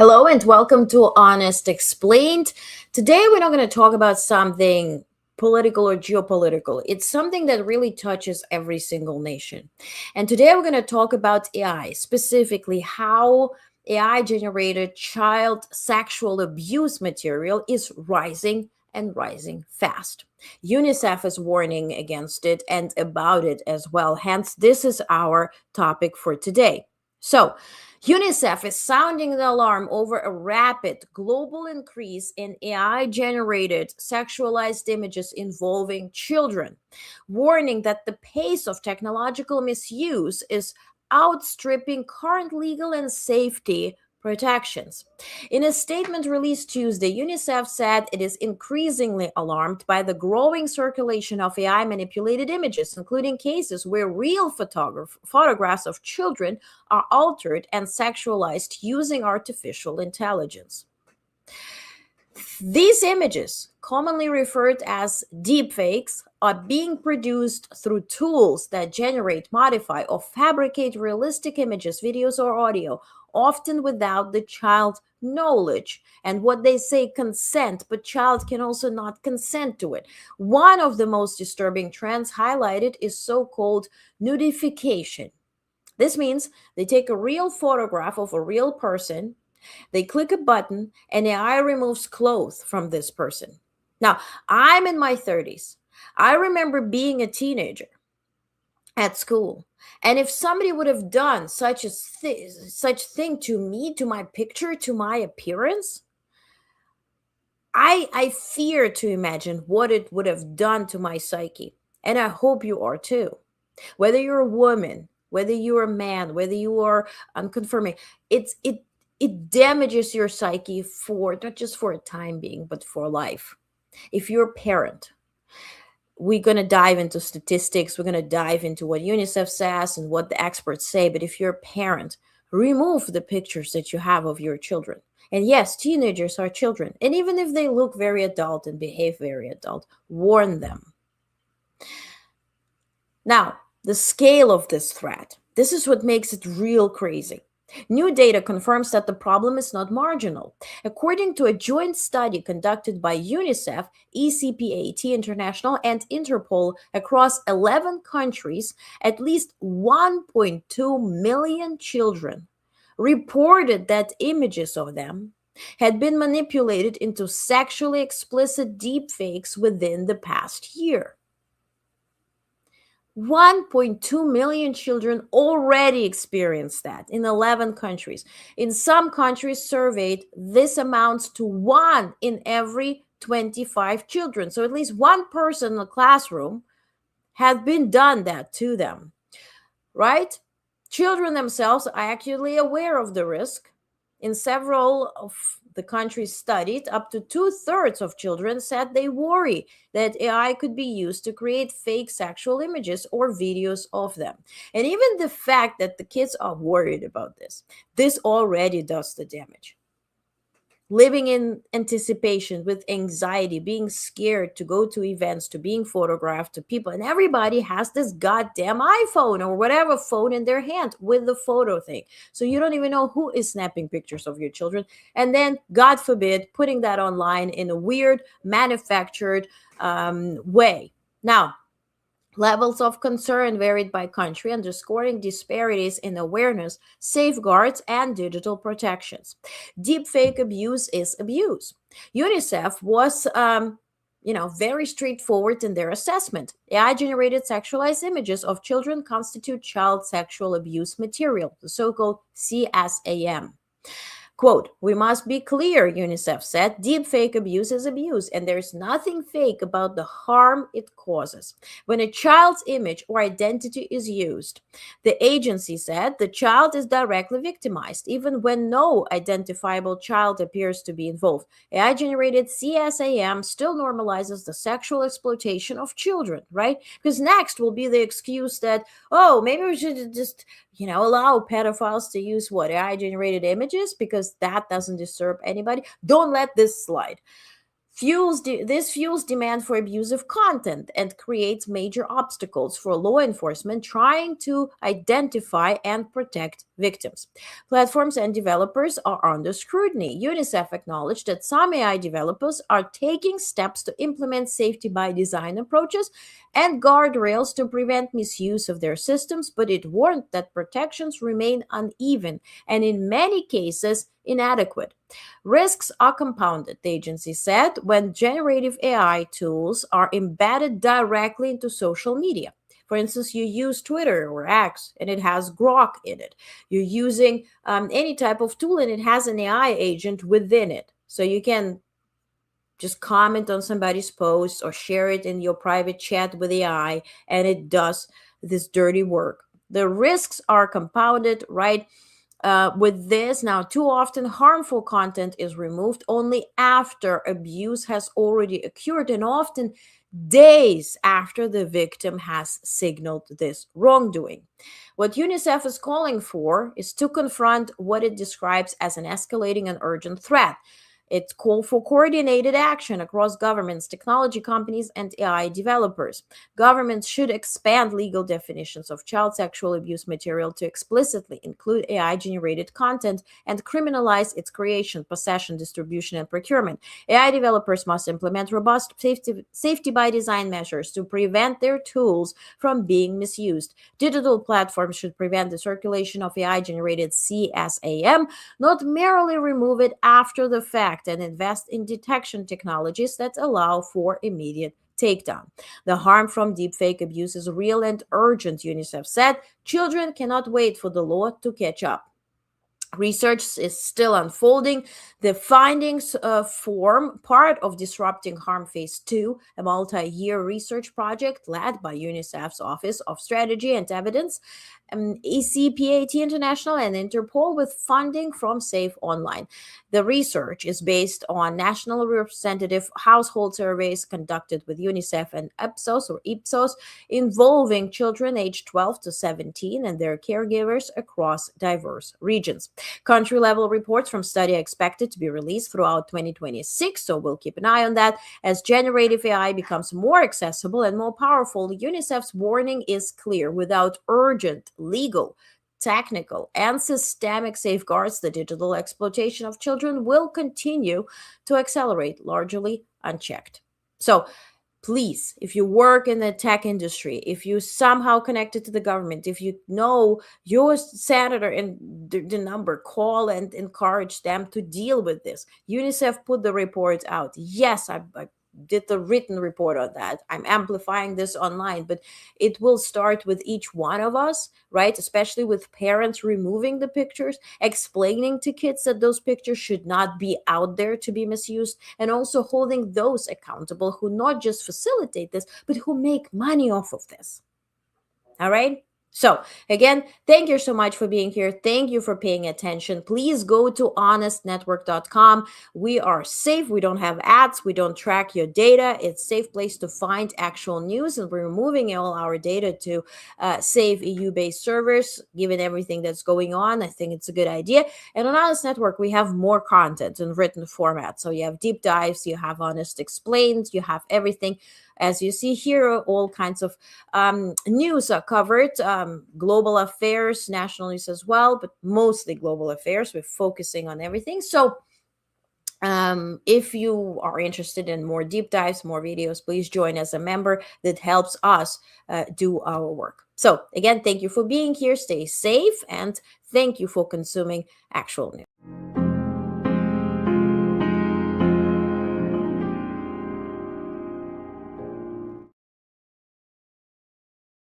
Hello and welcome to Honest Explained. Today we're not going to talk about something political or geopolitical. It's something that really touches every single nation. And today we're going to talk about AI, specifically how AI generated child sexual abuse material is rising and rising fast. UNICEF is warning against it and about it as well. Hence, this is our topic for today. So, UNICEF is sounding the alarm over a rapid global increase in AI generated sexualized images involving children, warning that the pace of technological misuse is outstripping current legal and safety protections. In a statement released Tuesday, UNICEF said it is increasingly alarmed by the growing circulation of AI manipulated images, including cases where real photographs of children are altered and sexualized using artificial intelligence. These images, commonly referred as deepfakes, are being produced through tools that generate, modify, or fabricate realistic images, videos, or audio, often without the child's knowledge and what they say consent, but child can also not consent to it. One of the most disturbing trends highlighted is so-called nudification. This means they take a real photograph of a real person, they click a button, and AI removes clothes from this person. Now, I'm in my 30s. I remember being a teenager at school. And if somebody would have done such thing to me, to my picture, to my appearance, I fear to imagine what it would have done to my psyche. And I hope you are too. Whether you're a woman, whether you're a man, whether you are unconfirming, it damages your psyche for not just for a time being, but for life. If you're a parent, we're going to dive into statistics, we're going to dive into what UNICEF says and what the experts say. But if you're a parent, remove the pictures that you have of your children. And yes, teenagers are children. And even if they look very adult and behave very adult, warn them. Now, the scale of this threat, this is what makes it real crazy. New data confirms that the problem is not marginal. According to a joint study conducted by UNICEF, ECPAT International, and Interpol across 11 countries, at least 1.2 million children reported that images of them had been manipulated into sexually explicit deepfakes within the past year. 1.2 million children already experienced that in 11 countries. In some countries surveyed, this amounts to 1 in every 25 children. So at least one person in the classroom had been done that to them, right? Children themselves are acutely aware of the risk. In several of the countries studied, up to 2/3 of children said they worry that AI could be used to create fake sexual images or videos of them. And even the fact that the kids are worried about this already does the damage. Living in anticipation with anxiety, being scared to go to events, to being photographed, to people. And everybody has this goddamn iPhone or whatever phone in their hand with the photo thing. So you don't even know who is snapping pictures of your children. And then, God forbid, putting that online in a weird, manufactured way. Now, levels of concern varied by country, underscoring disparities in awareness, safeguards, and digital protections. Deepfake abuse is abuse. UNICEF was very straightforward in their assessment. AI generated sexualized images of children constitute child sexual abuse material, the so called CSAM. Quote, "We must be clear," UNICEF said, "deepfake abuse is abuse, and there's nothing fake about the harm it causes. When a child's image or identity is used," the agency said, "the child is directly victimized, even when no identifiable child appears to be involved. AI-generated CSAM still normalizes the sexual exploitation of children," right? Because next will be the excuse that, oh, maybe we should just allow pedophiles to use what AI generated images because that doesn't disturb anybody. Don't let this slide. This fuels demand for abusive content and creates major obstacles for law enforcement trying to identify and protect victims. Platforms and developers are under scrutiny. UNICEF acknowledged that some AI developers are taking steps to implement safety by design approaches and guardrails to prevent misuse of their systems, but it warned that protections remain uneven and in many cases inadequate. Risks are compounded, the agency said, when generative AI tools are embedded directly into social media. For instance, you use Twitter or X and it has Grok in it. You're using any type of tool and it has an AI agent within it. So you can just comment on somebody's post or share it in your private chat with AI, and it does this dirty work. The risks are compounded, right? With this, now, too often harmful content is removed only after abuse has already occurred, and often days after the victim has signaled this wrongdoing. What UNICEF is calling for is to confront what it describes as an escalating and urgent threat. It's called for coordinated action across governments, technology companies, and AI developers. Governments should expand legal definitions of child sexual abuse material to explicitly include AI-generated content and criminalize its creation, possession, distribution, and procurement. AI developers must implement robust safety by design measures to prevent their tools from being misused. Digital platforms should prevent the circulation of AI-generated CSAM, not merely remove it after the fact, and invest in detection technologies that allow for immediate takedown. The harm from deepfake abuse is real and urgent, UNICEF said. Children cannot wait for the law to catch up. Research is still unfolding. The findings form part of Disrupting Harm Phase 2, a multi-year research project led by UNICEF's Office of Strategy and Evidence, ECPAT International, and Interpol, with funding from Safe Online. The research is based on national representative household surveys conducted with UNICEF and Ipsos, involving children aged 12 to 17 and their caregivers across diverse regions. Country-level reports from study are expected to be released throughout 2026, so we'll keep an eye on that. As generative AI becomes more accessible and more powerful, UNICEF's warning is clear. Without urgent, legal, technical, and systemic safeguards, the digital exploitation of children will continue to accelerate, largely unchecked. So, please, if you work in the tech industry, if you somehow connected to the government, if you know your senator and the number, call and encourage them to deal with this. UNICEF put the report out. Yes, I did the written report on that. I'm amplifying this online, but it will start with each one of us, right? Especially with parents removing the pictures, explaining to kids that those pictures should not be out there to be misused, and also holding those accountable who not just facilitate this, but who make money off of this. All right? So, again, thank you so much for being here. Thank you for paying attention. Please go to honestnetwork.com. We are safe. We don't have ads. We don't track your data. It's a safe place to find actual news, and we're moving all our data to safe EU-based servers, given everything that's going on. I think it's a good idea. And on Honest Network, we have more content in written format. So you have deep dives, you have Honest Explained, you have everything. As you see here, all kinds of news are covered, global affairs, national news as well, but mostly global affairs. We're focusing on everything. So if you are interested in more deep dives, more videos, please join as a member. That helps us do our work. So again, thank you for being here. Stay safe, and thank you for consuming actual news.